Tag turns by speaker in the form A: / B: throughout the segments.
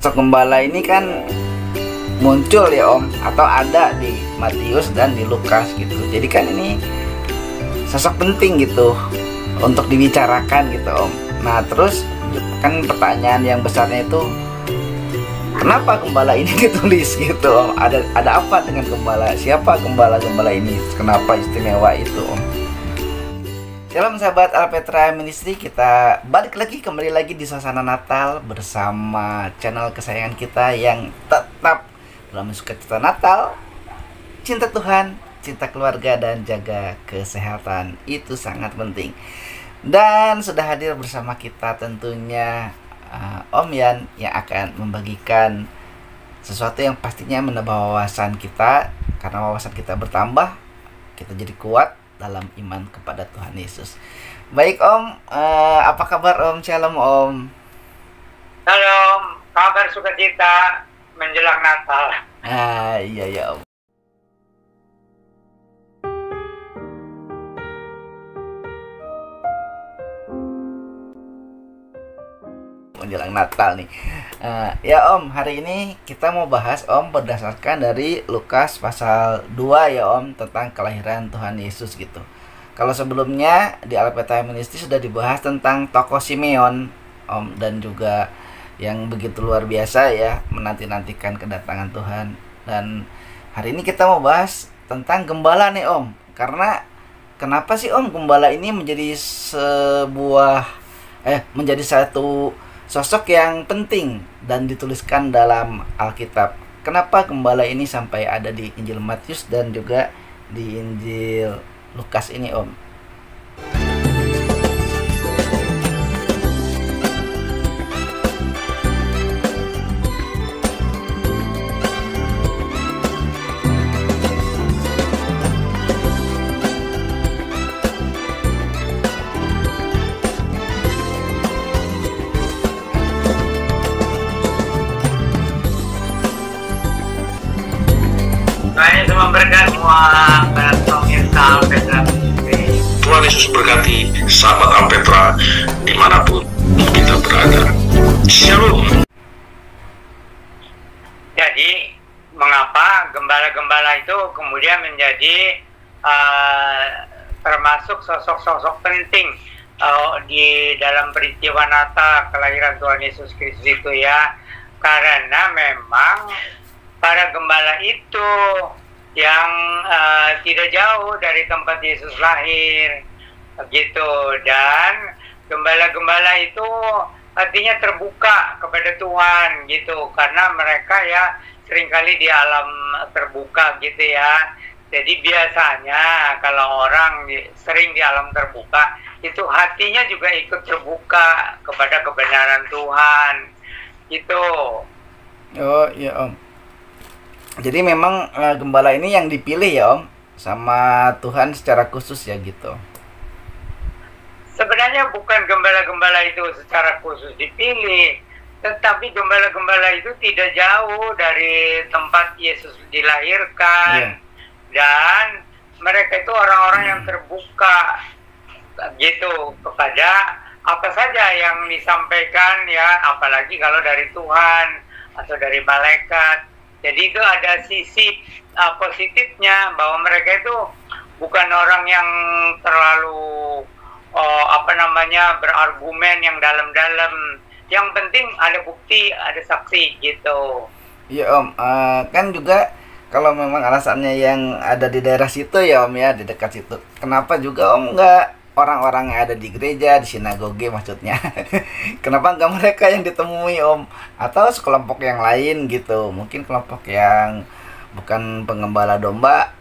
A: Sosok gembala ini kan muncul ya Om, atau ada di Matius dan di Lukas gitu. Jadi kan ini sosok penting gitu untuk dibicarakan gitu Om. Nah terus kan pertanyaan yang besarnya itu, kenapa gembala ini ditulis gitu Om? Ada apa dengan gembala? Siapa gembala ini? Kenapa istimewa itu Om? Shalom sahabat Alpetra Ministry, kita kembali lagi di suasana Natal bersama channel kesayangan kita yang tetap dalam sukacita Natal, cinta Tuhan, cinta keluarga, dan jaga kesehatan. Itu sangat penting. Dan sudah hadir bersama kita tentunya Om Yan yang akan membagikan sesuatu yang pastinya menambah wawasan kita. Karena wawasan kita bertambah, kita jadi kuat dalam iman kepada Tuhan Yesus. Baik Om, apa kabar Om? Shalom Om.
B: Shalom, kabar sukacita menjelang Natal.
A: Iya ya Om. Menjelang Natal nih. Ya Om, hari ini kita mau bahas Om berdasarkan dari Lukas pasal 2 ya Om, tentang kelahiran Tuhan Yesus gitu. Kalau sebelumnya di Alpetra Ministry sudah dibahas tentang tokoh Simeon Om, dan juga yang begitu luar biasa ya, menanti-nantikan kedatangan Tuhan. Dan hari ini kita mau bahas tentang gembala nih Om. Karena kenapa sih Om gembala ini menjadi menjadi satu sosok yang penting dan dituliskan dalam Alkitab. Kenapa gembala ini sampai ada di Injil Matius dan juga di Injil Lukas ini Om?
B: Saya semua berkat semua pemirsa Alpetra Ministry.
C: Tuhan Yesus berkati sahabat Alpetra dimanapun kita berada. Shalom.
B: Jadi, mengapa gembala-gembala itu kemudian menjadi termasuk sosok-sosok penting di dalam peristiwa Natal kelahiran Tuhan Yesus Kristus itu ya? Karena memang para gembala itu yang tidak jauh dari tempat Yesus lahir, gitu. Dan gembala-gembala itu artinya terbuka kepada Tuhan, gitu. Karena mereka ya seringkali di alam terbuka, gitu ya. Jadi biasanya kalau orang sering di alam terbuka, itu hatinya juga ikut terbuka kepada kebenaran Tuhan, gitu.
A: Oh iya Om. Jadi memang gembala ini yang dipilih ya Om sama Tuhan secara khusus ya gitu.
B: Sebenarnya bukan gembala-gembala itu secara khusus dipilih, tetapi gembala-gembala itu tidak jauh dari tempat Yesus dilahirkan. Dan mereka itu orang-orang yang terbuka gitu kepada apa saja yang disampaikan ya, apalagi kalau dari Tuhan atau dari malaikat. Jadi itu ada sisi positifnya, bahwa mereka itu bukan orang yang terlalu berargumen yang dalam-dalam. Yang penting ada bukti, ada saksi gitu.
A: Iya Om, kan juga kalau memang alasannya yang ada di daerah situ ya Om ya, di dekat situ, kenapa juga Om nggak orang-orang yang ada di gereja, di sinagoge maksudnya? Kenapa nggak mereka yang ditemui Om? Atau sekelompok yang lain gitu? Mungkin kelompok yang bukan pengembala domba,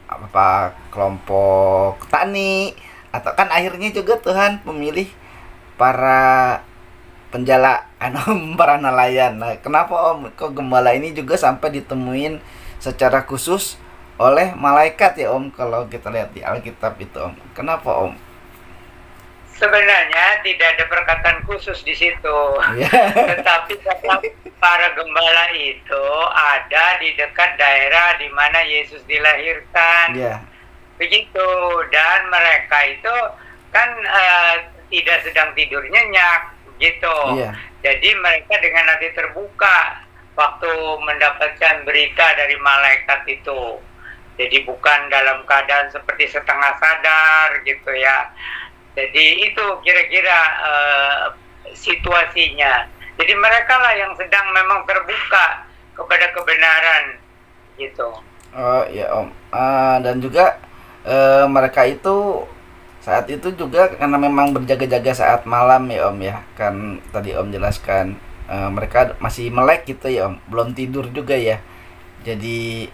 A: apa kelompok tani? Atau kan akhirnya juga Tuhan memilih para penjala, para nelayan. Nah, kenapa Om kok gembala ini juga sampai ditemuin secara khusus oleh malaikat ya Om? Kalau kita lihat di Alkitab itu Om, kenapa Om?
B: Sebenarnya tidak ada perkataan khusus di situ, tetapi para gembala itu ada di dekat daerah di mana Yesus dilahirkan, begitu. Dan mereka itu kan tidak sedang tidur nyenyak, gitu.
A: Iya.
B: Jadi mereka dengan hati terbuka waktu mendapatkan berita dari malaikat itu. Jadi bukan dalam keadaan seperti setengah sadar gitu ya. Jadi itu kira-kira situasinya. Jadi mereka lah yang sedang memang terbuka kepada kebenaran gitu.
A: Oh ya Om. Dan juga mereka itu saat itu juga karena memang berjaga-jaga saat malam ya Om ya. Kan tadi Om jelaskan mereka masih melek gitu ya Om, belum tidur juga ya. Jadi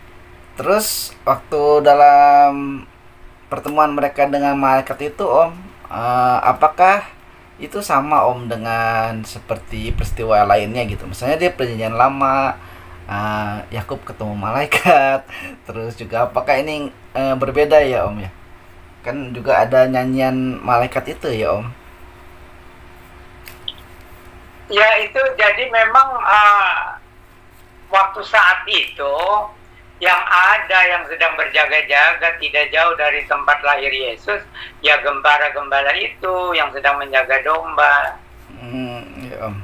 A: terus waktu dalam pertemuan mereka dengan malaikat itu Om, apakah itu sama Om dengan seperti peristiwa lainnya gitu? Misalnya dia perjanjian lama, Yakub ketemu malaikat, terus juga apakah ini berbeda ya Om ya? Kan juga ada nyanyian malaikat itu ya Om.
B: Ya itu jadi memang waktu saat itu yang ada yang sedang berjaga-jaga tidak jauh dari tempat lahir Yesus, ya gembala-gembala itu yang sedang menjaga domba.
A: Ya Om.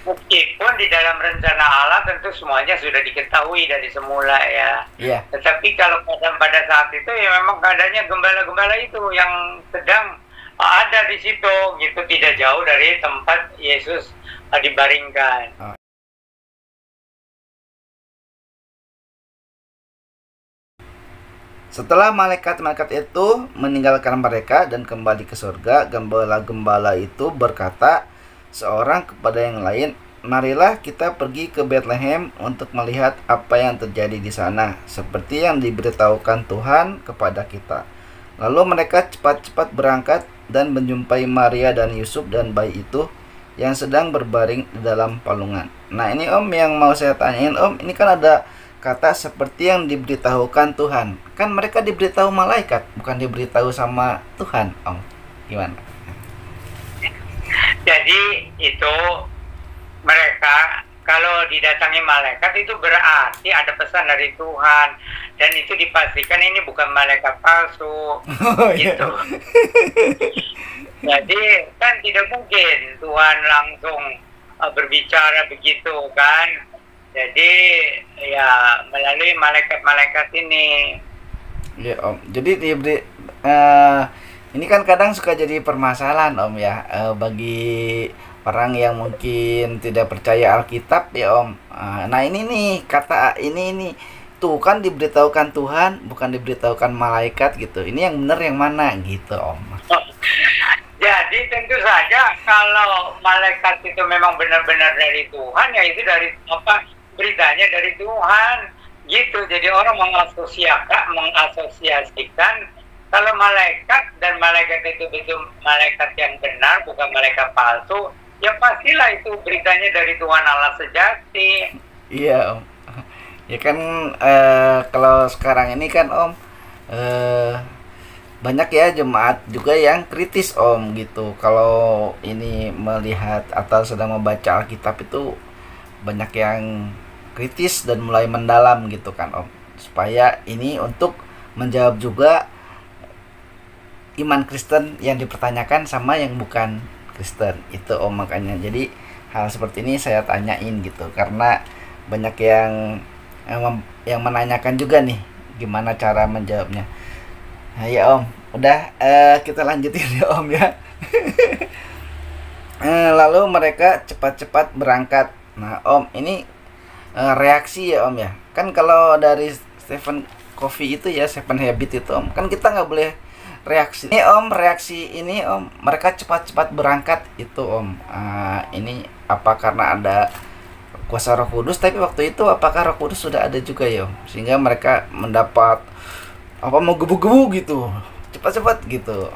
B: Meskipun di dalam rencana Allah tentu semuanya sudah diketahui dari semula ya.
A: Iya.
B: Tetapi kalau pada saat itu ya memang keadaannya gembala-gembala itu yang sedang ada di situ gitu, tidak jauh dari tempat Yesus dibaringkan.
A: Setelah malaikat-malaikat itu meninggalkan mereka dan kembali ke surga, gembala-gembala itu berkata seorang kepada yang lain, "Marilah kita pergi ke Betlehem untuk melihat apa yang terjadi di sana, seperti yang diberitahukan Tuhan kepada kita." Lalu mereka cepat-cepat berangkat dan menjumpai Maria dan Yusuf dan bayi itu yang sedang berbaring di dalam palungan. Nah ini Om yang mau saya tanyain Om, ini kan ada kata seperti yang diberitahukan Tuhan. Kan mereka diberitahu malaikat, bukan diberitahu sama Tuhan Om. Gimana?
B: Jadi itu mereka kalau didatangi malaikat itu berarti ada pesan dari Tuhan, dan itu dipastikan ini bukan malaikat palsu. Gitu. Jadi kan tidak mungkin Tuhan langsung berbicara begitu kan. Jadi ya melalui malaikat-malaikat ini.
A: Ya Om. Jadi ini kan kadang suka jadi permasalahan Om ya, bagi orang yang mungkin tidak percaya Alkitab ya Om. Nah ini nih kata ini tuh kan diberitahukan Tuhan, bukan diberitahukan malaikat gitu. Ini yang benar yang mana gitu Om?
B: Jadi tentu saja kalau malaikat itu memang benar-benar dari Tuhan, ya itu dari beritanya dari Tuhan gitu. Jadi orang mengasosiasikan kalau malaikat dan malaikat itu betul malaikat yang benar, bukan malaikat palsu, ya pastilah itu beritanya dari Tuhan Allah sejati.
A: Iya Om. Ya kan kalau sekarang ini kan Om banyak ya jemaat juga yang kritis Om gitu. Kalau ini melihat atau sedang membaca Alkitab itu banyak yang kritis dan mulai mendalam gitu kan Om. Supaya ini untuk menjawab juga iman Kristen yang dipertanyakan sama yang bukan Kristen itu Om. Makanya jadi hal seperti ini saya tanyain gitu, karena banyak yang menanyakan juga nih gimana cara menjawabnya. Nah, ya Om, udah kita lanjutin ya Om ya. Lalu mereka cepat-cepat berangkat. Nah Om, ini reaksi ya Om ya. Kan kalau dari Stephen Covey itu ya, Seven Habits itu Om, kan kita nggak boleh reaksi. Ini Om, reaksi ini Om, mereka cepat-cepat berangkat itu Om. Ini apa karena ada kuasa Roh Kudus? Tapi waktu itu apakah Roh Kudus sudah ada juga ya Om, sehingga mereka mendapat mau gebu-gebu gitu, cepat-cepat gitu.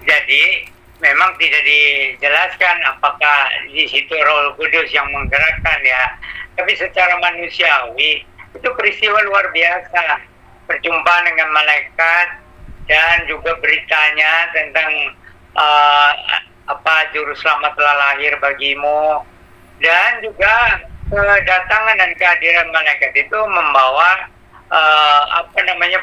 B: Jadi memang tidak dijelaskan apakah di situ Roh Kudus yang menggerakkan ya. Tapi secara manusiawi itu peristiwa luar biasa. Perjumpaan dengan malaikat dan juga beritanya tentang juru selamat telah lahir bagimu, dan juga kedatangan dan kehadiran malaikat itu membawa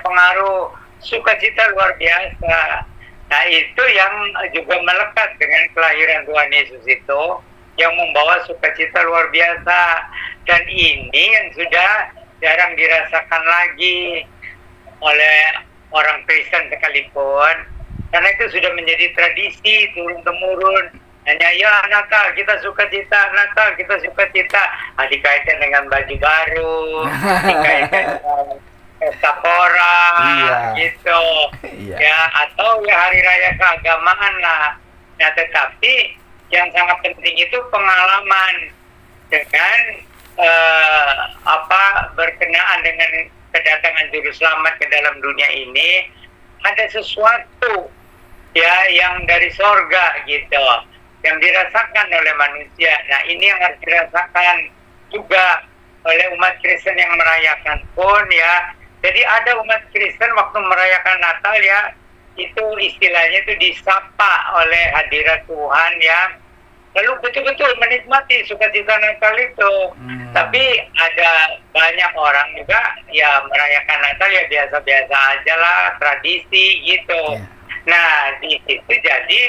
B: pengaruh sukacita luar biasa. Nah, itu yang juga melekat dengan kelahiran Tuhan Yesus itu, yang membawa sukacita luar biasa. Dan ini yang sudah jarang dirasakan lagi oleh orang Kristen sekalipun, karena itu sudah menjadi tradisi turun-temurun. Hanya ya Natal kita sukacita, Natal kita sukacita, dikaitkan dengan baju baru, dikaitkan dengan pesta pora, gitu, ya, atau ya hari raya keagamaan lah. Nah, tetapi yang sangat penting itu pengalaman dengan berkenaan dengan kedatangan juru selamat ke dalam dunia ini. Ada sesuatu ya yang dari sorga gitu, yang dirasakan oleh manusia. Nah, ini yang harus dirasakan juga oleh umat Kristen yang merayakan pun ya. Jadi ada umat Kristen waktu merayakan Natal ya, itu istilahnya itu disapa oleh hadirat Tuhan ya, lalu betul-betul menikmati sukacita Natal itu. Tapi ada banyak orang juga ya merayakan Natal ya biasa-biasa aja lah, tradisi gitu. Nah, di situ jadi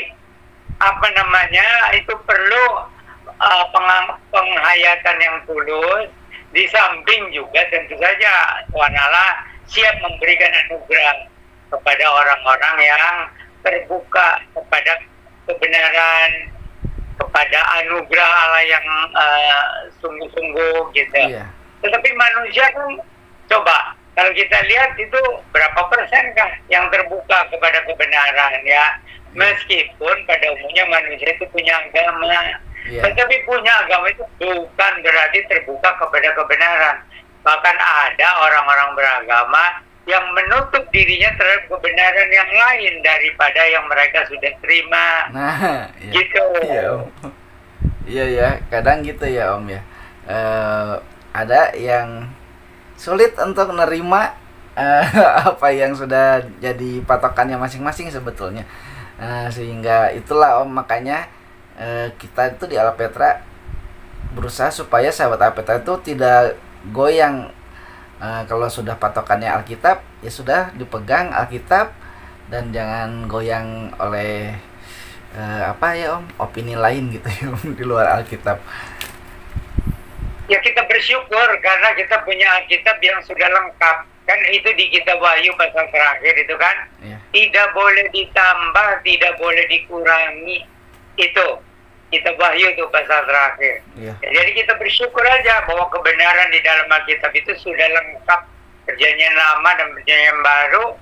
B: itu perlu penghayatan yang tulus. Di samping juga tentu saja Tuhan Allah siap memberikan anugerah kepada orang-orang yang terbuka kepada kebenaran, kepada anugerah Allah yang sungguh-sungguh gitu. Tetapi manusia kan, coba kalau kita lihat itu berapa persenkah yang terbuka kepada kebenaran ya. Meskipun pada umumnya manusia itu punya agama, tetapi punya agama itu bukan berarti terbuka kepada kebenaran. Bahkan ada orang-orang beragama yang menutup dirinya terhadap kebenaran yang lain daripada yang mereka sudah terima.
A: Nah,
B: gitu.
A: Iya, Om. Iya ya, kadang gitu ya Om ya. Ada yang sulit untuk menerima apa yang sudah jadi patokannya masing-masing sebetulnya. Sehingga itulah Om, makanya kita itu di Alpetra berusaha supaya sahabat Alpetra itu tidak goyang. Kalau sudah patokannya Alkitab, ya sudah dipegang Alkitab dan jangan goyang oleh opini lain gitu ya Om, di luar Alkitab.
B: Ya, kita bersyukur karena kita punya Alkitab yang sudah lengkap. Kan itu di kitab Wahyu pasal terakhir itu kan, tidak boleh ditambah, tidak boleh dikurangi. Itu kitab Wahyu itu pasal terakhir. Jadi kita bersyukur aja bahwa kebenaran di dalam Alkitab itu sudah lengkap, perjanjian lama dan perjanjian baru,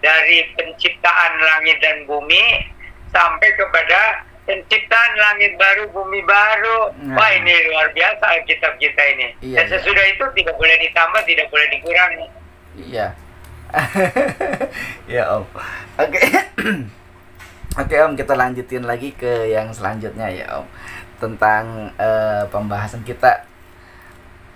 B: dari penciptaan langit dan bumi sampai kepada penciptaan langit baru, bumi baru. Wah, ini luar biasa Alkitab kita ini. Dan sesudah itu tidak boleh ditambah, tidak boleh dikurangi.
A: Iya. Ya Om. Oke. Oke Om, kita lanjutin lagi ke yang selanjutnya ya Om, tentang pembahasan kita,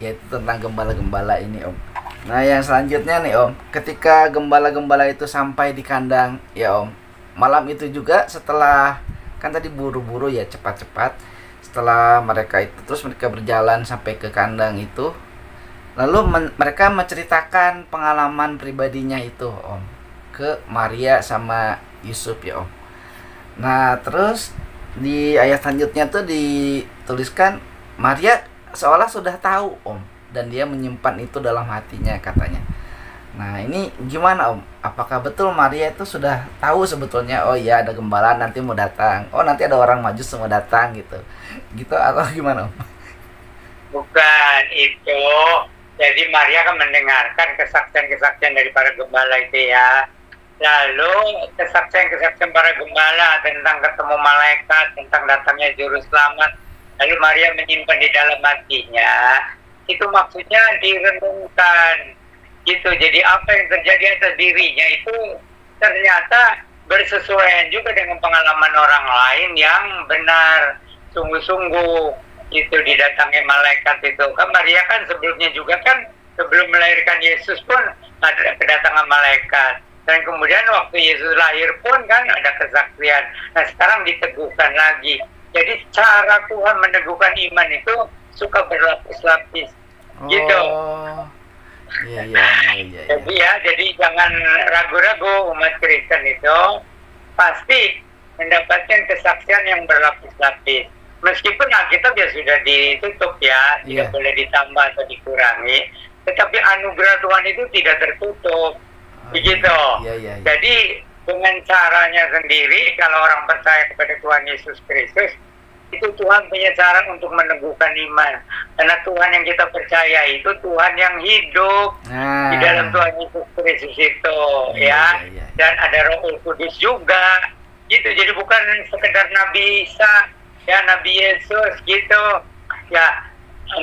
A: yaitu tentang gembala-gembala ini Om. Nah, yang selanjutnya nih Om, ketika gembala-gembala itu sampai di kandang ya Om, malam itu juga setelah, kan tadi buru-buru ya, cepat-cepat, setelah mereka berjalan sampai ke kandang itu, lalu mereka menceritakan pengalaman pribadinya itu Om ke Maria sama Yusuf ya Om. Nah, terus di ayat selanjutnya tuh dituliskan Maria seolah sudah tahu Om, dan dia menyimpan itu dalam hatinya katanya. Nah, ini gimana Om? Apakah betul Maria itu sudah tahu sebetulnya, oh iya ada gembala nanti mau datang, oh nanti ada orang Majus mau datang gitu atau gimana Om?
B: Bukan itu. Jadi Maria kan mendengarkan kesaksian-kesaksian dari para gembala itu ya. Lalu kesaksian-kesaksian para gembala tentang ketemu malaikat, tentang datangnya juru selamat, lalu Maria menyimpan di dalam hatinya. Itu maksudnya direnungkan gitu. Jadi apa yang terjadi atas dirinya itu ternyata bersesuaian juga dengan pengalaman orang lain yang benar, sungguh-sungguh itu didatangi malaikat itu. Kan Maria kan sebelumnya juga kan, sebelum melahirkan Yesus pun ada kedatangan malaikat. Dan kemudian waktu Yesus lahir pun kan ada kesaksian. Nah, sekarang diteguhkan lagi. Jadi cara Tuhan meneguhkan iman itu suka berlapis-lapis. Gitu.
A: Iya.
B: Jadi jangan ragu-ragu umat Kristen itu. pasti mendapatkan kesaksian yang berlapis-lapis. Meskipun Alkitab ya sudah ditutup ya, tidak boleh ditambah atau dikurangi, tetapi anugerah Tuhan itu tidak tertutup, begitu. Jadi dengan caranya sendiri, kalau orang percaya kepada Tuhan Yesus Kristus, itu Tuhan punya cara untuk meneguhkan iman. Karena Tuhan yang kita percaya itu Tuhan yang hidup di dalam Tuhan Yesus Kristus itu, ya. Dan ada Roh Kudus juga, gitu. Jadi bukan sekedar Nabi Isa, ya Nabi Yesus, gitu. Ya,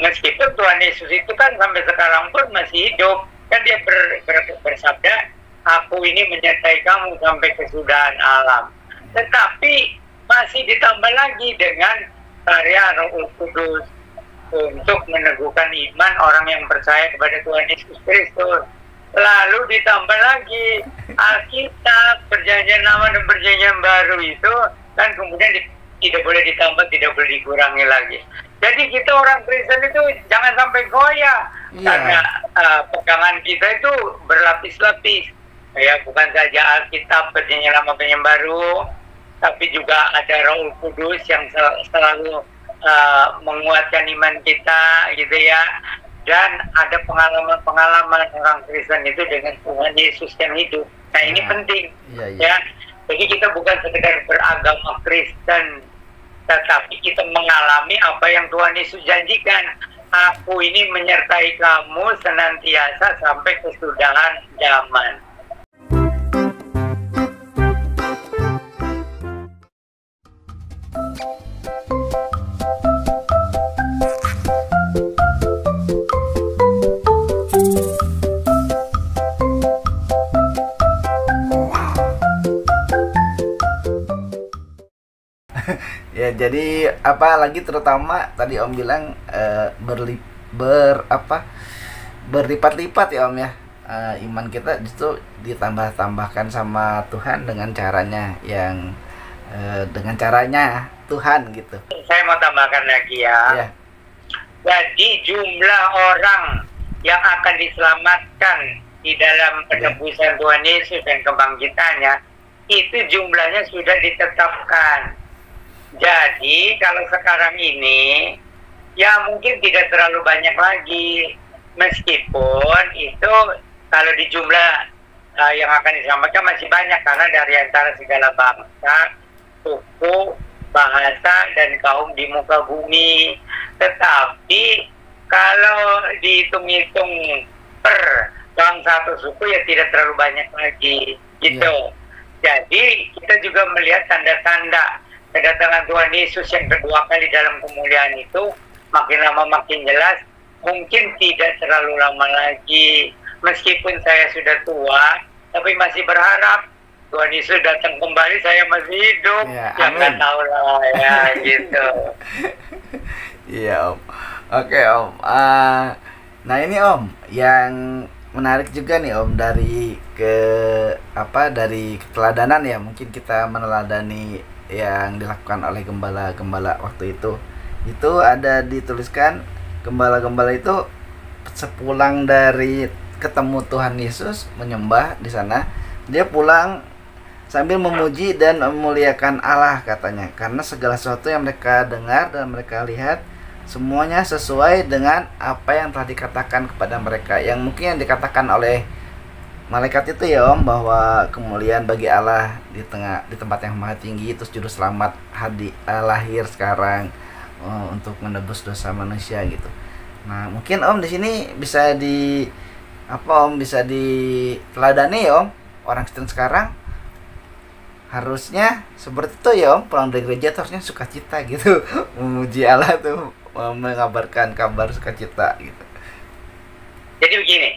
B: meskipun Tuhan Yesus itu kan sampai sekarang pun masih hidup, kan dia bersabda, aku ini menyertai kamu sampai kesudahan alam. Tetapi masih ditambah lagi dengan karya Roh Kudus untuk meneguhkan iman orang yang percaya kepada Tuhan Yesus Kristus. Lalu ditambah lagi Alkitab, perjanjian lama dan perjanjian baru itu kan kemudian tidak boleh ditambah, tidak boleh dikurangi lagi. Jadi kita orang Kristen itu jangan sampai goyah karena pegangan kita itu berlapis-lapis. Ya, bukan saja Alkitab, perjanjian lama, perjanjian baru, tapi juga ada Roh Kudus yang selalu menguatkan iman kita, gitu ya. Dan ada pengalaman-pengalaman orang Kristen itu dengan Tuhan Yesus yang hidup. Nah, ini penting, ya. Jadi kita bukan sekedar beragama Kristen, tetapi kita mengalami apa yang Tuhan Yesus janjikan. Aku ini menyertai kamu senantiasa sampai kesudahan zaman.
A: Ya, jadi apalagi terutama tadi Om bilang berlipat-lipat ya Om ya. Iman kita itu ditambah-tambahkan sama Tuhan dengan caranya yang dengan caranya Tuhan gitu.
B: Saya mau tambahkan lagi ya. Jadi jumlah orang yang akan diselamatkan di dalam penebusan Tuhan Yesus dan kebangkitannya itu jumlahnya sudah ditetapkan. Jadi kalau sekarang ini ya mungkin tidak terlalu banyak lagi, meskipun itu kalau di jumlah yang akan diselamatkan masih banyak karena dari antara segala bangsa, suku, bahasa dan kaum di muka bumi. Tetapi kalau dihitung-hitung per bangsa atau suku ya tidak terlalu banyak lagi, gitu. Jadi kita juga melihat tanda-tanda kedatangan Tuhan Yesus yang kedua kali dalam kemuliaan itu makin lama makin jelas, mungkin tidak terlalu lama lagi. Meskipun saya sudah tua, tapi masih berharap Tuhan Yesus datang kembali, saya masih hidup. Ya nggak tahu lah ya, gitu.
A: Iya Om. Oke Om. Nah ini Om, yang menarik juga nih Om dari dari keteladanan ya, mungkin kita meneladani yang dilakukan oleh gembala-gembala waktu itu ada dituliskan gembala-gembala itu sepulang dari ketemu Tuhan Yesus menyembah di sana, dia pulang sambil memuji dan memuliakan Allah katanya, karena segala sesuatu yang mereka dengar dan mereka lihat semuanya sesuai dengan apa yang telah dikatakan kepada mereka, yang mungkin yang dikatakan oleh malaikat itu ya Om, bahwa kemuliaan bagi Allah di tempat yang maha tinggi, terus juru selamat lahir sekarang untuk menebus dosa manusia gitu. Nah mungkin Om di sini bisa bisa diteladani ya Om, orang Kristen sekarang harusnya seperti itu ya Om, pulang dari gereja tuh harusnya sukacita gitu memuji Allah tuh, mengabarkan kabar sukacita gitu.
B: Jadi begini,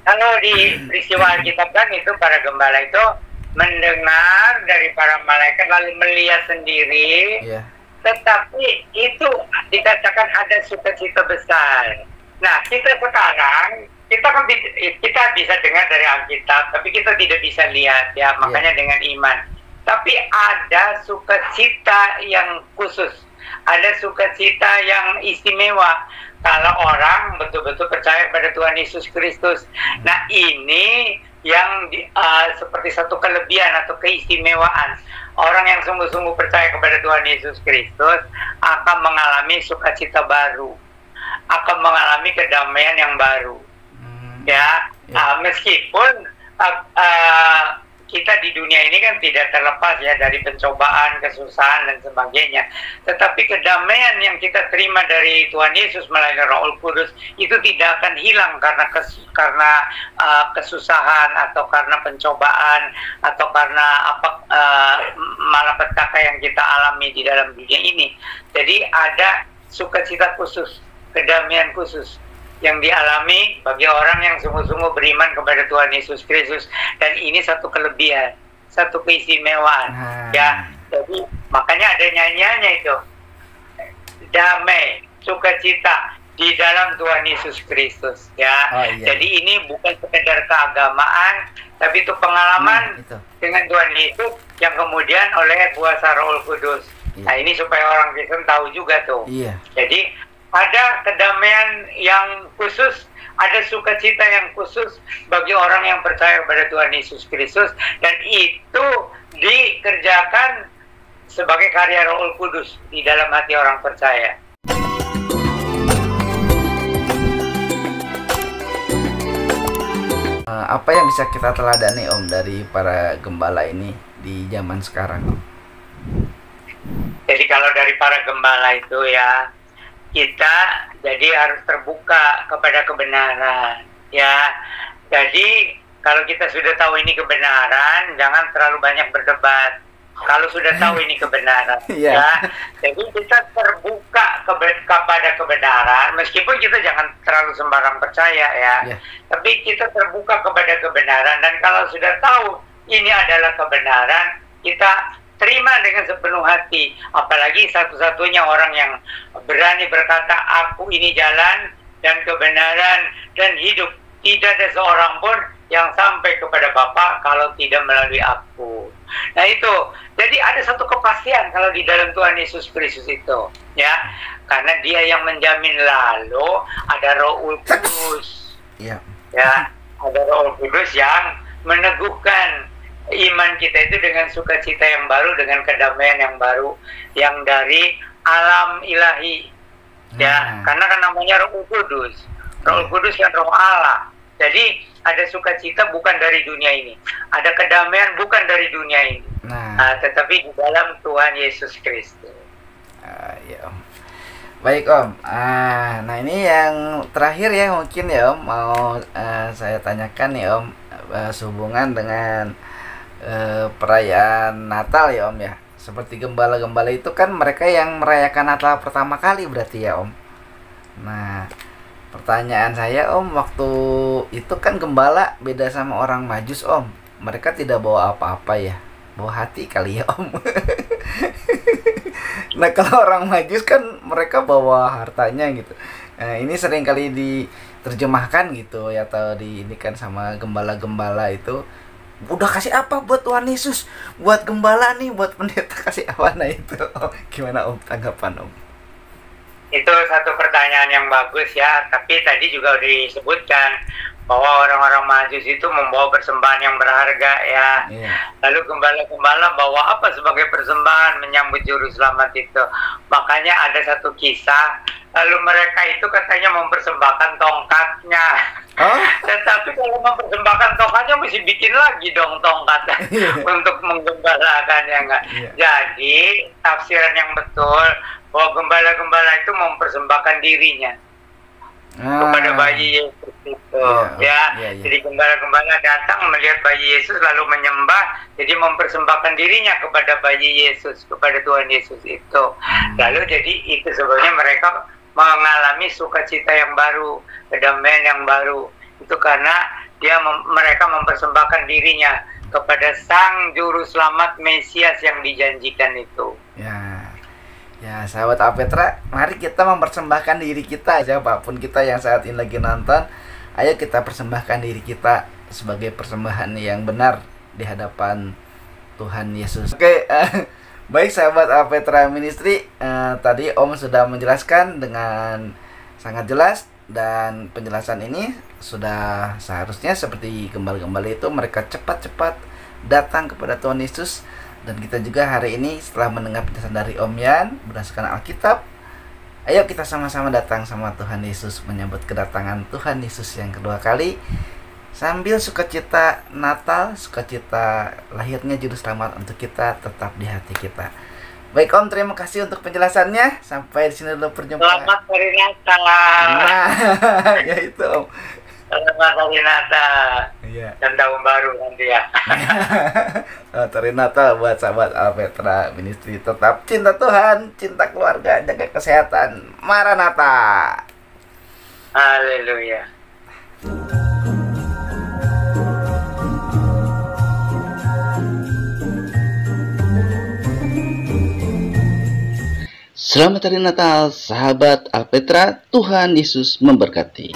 B: kalau di peristiwa Alkitab kan itu para gembala itu mendengar dari para malaikat lalu melihat sendiri, tetapi itu dikatakan ada sukacita besar. Nah kita sekarang kita bisa dengar dari Alkitab, tapi kita tidak bisa lihat ya, makanya dengan iman. Tapi ada sukacita yang khusus, ada sukacita yang istimewa kalau orang betul-betul percaya pada Tuhan Yesus Kristus. Nah ini seperti satu kelebihan atau keistimewaan. Orang yang sungguh-sungguh percaya kepada Tuhan Yesus Kristus akan mengalami sukacita baru, akan mengalami kedamaian yang baru. Meskipun kita di dunia ini kan tidak terlepas ya dari pencobaan, kesusahan dan sebagainya. Tetapi kedamaian yang kita terima dari Tuhan Yesus melalui Roh Kudus itu tidak akan hilang karena kesusahan atau karena pencobaan atau karena malapetaka yang kita alami di dalam dunia ini. Jadi ada sukacita khusus, kedamaian khusus yang dialami bagi orang yang sungguh-sungguh beriman kepada Tuhan Yesus Kristus, dan ini satu kelebihan, satu keistimewaan. Jadi makanya ada nyanyiannya itu, damai, sukacita di dalam Tuhan Yesus Kristus. Jadi ini bukan sekedar keagamaan, tapi itu pengalaman dengan Tuhan Yesus yang kemudian oleh kuasa Roh Kudus. Nah ini supaya orang Kristen tahu juga tuh. Jadi ada kedamaian yang khusus, ada sukacita yang khusus bagi orang yang percaya kepada Tuhan Yesus Kristus, dan itu dikerjakan sebagai karya Roh Kudus di dalam hati orang percaya.
A: Apa yang bisa kita teladani Om dari para gembala ini di zaman sekarang?
B: Jadi kalau dari para gembala itu ya, kita jadi harus terbuka kepada kebenaran ya. Jadi kalau kita sudah tahu ini kebenaran, jangan terlalu banyak berdebat. Kalau sudah tahu ini kebenaran ya, jadi kita terbuka kepada kebenaran, meskipun kita jangan terlalu sembarang percaya ya. Tapi kita terbuka kepada kebenaran, dan kalau sudah tahu ini adalah kebenaran, kita terima dengan sepenuh hati. Apalagi satu-satunya orang yang berani berkata, aku ini jalan dan kebenaran dan hidup. Tidak ada seorang pun yang sampai kepada Bapa kalau tidak melalui aku. Nah itu, jadi ada satu kepastian kalau di dalam Tuhan Yesus Kristus itu, ya, karena Dia yang menjamin. Lalu ada Roh Kudus, ya, ada Roh Kudus yang meneguhkan iman kita itu dengan sukacita yang baru, dengan kedamaian yang baru, yang dari alam ilahi, ya, karena kan namanya Roh Kudus. Roh Kudus yang Roh Allah. Jadi ada sukacita bukan dari dunia ini, ada kedamaian bukan dari dunia ini, tetapi di dalam Tuhan Yesus Kristus.
A: Ya Om. Baik Om. Nah ini yang terakhir ya mungkin ya Om, mau saya tanyakan nih Om, sehubungan dengan perayaan Natal ya Om ya. Seperti gembala-gembala itu kan mereka yang merayakan Natal pertama kali berarti ya Om. Nah, pertanyaan saya Om, waktu itu kan gembala beda sama orang Majus Om. Mereka tidak bawa apa-apa ya, bawa hati kali ya Om. Nah kalau orang Majus kan mereka bawa hartanya gitu. Nah, ini sering kali diterjemahkan gitu ya, atau ini kan sama gembala-gembala itu, udah kasih apa buat Tuhan Yesus, buat gembala nih, buat pendeta kasih apa. Nah itu gimana Om tanggapan Om?
B: Itu satu pertanyaan yang bagus ya, tapi tadi juga disebutkan bahwa orang-orang Majus itu membawa persembahan yang berharga ya. Lalu gembala-gembala bawa apa sebagai persembahan menyambut juru selamat itu? Makanya ada satu kisah, lalu mereka itu katanya mempersembahkan tongkatnya. Tetapi kalau mempersembahkan tongkatnya mesti bikin lagi dong tongkatnya untuk menggembalakan ya enggak. Jadi tafsiran yang betul bahwa gembala-gembala itu mempersembahkan dirinya kepada bayi Yesus itu, Jadi gembala-gembala datang melihat bayi Yesus lalu menyembah, jadi mempersembahkan dirinya kepada bayi Yesus, kepada Tuhan Yesus itu. Lalu jadi itu sebenarnya mereka mengalami sukacita yang baru, kedamaian yang baru. Itu karena mereka mempersembahkan dirinya kepada Sang Juru Selamat Mesias yang dijanjikan itu.
A: Ya sahabat Apetra, mari kita mempersembahkan diri kita, siapapun kita yang saat ini lagi nonton. Ayo kita persembahkan diri kita sebagai persembahan yang benar di hadapan Tuhan Yesus. Oke, baik sahabat Apetra Ministry, tadi Om sudah menjelaskan dengan sangat jelas Dan penjelasan ini sudah seharusnya seperti gembala-gembala itu, mereka cepat-cepat datang kepada Tuhan Yesus. Dan kita juga hari ini setelah mendengar penjelasan dari Om Yan berdasarkan Alkitab, ayo kita sama-sama datang sama Tuhan Yesus, menyambut kedatangan Tuhan Yesus yang kedua kali, sambil sukacita Natal, sukacita lahirnya Juru Selamat untuk kita tetap di hati kita. Baik Om, terima kasih untuk penjelasannya. Sampai di sini dulu perjumpaan.
B: Selamat hari Natal.
A: Nah, ya itu Om.
B: Selamat hari Natal.
A: Iya.
B: Dan tahun baru nanti ya.
A: Selamat hari Natal buat sahabat Alpetra Ministry. Tetap cinta Tuhan, cinta keluarga, jaga kesehatan. Maranatha.
B: Haleluya.
A: Selamat hari Natal, sahabat Alpetra. Tuhan Yesus memberkati.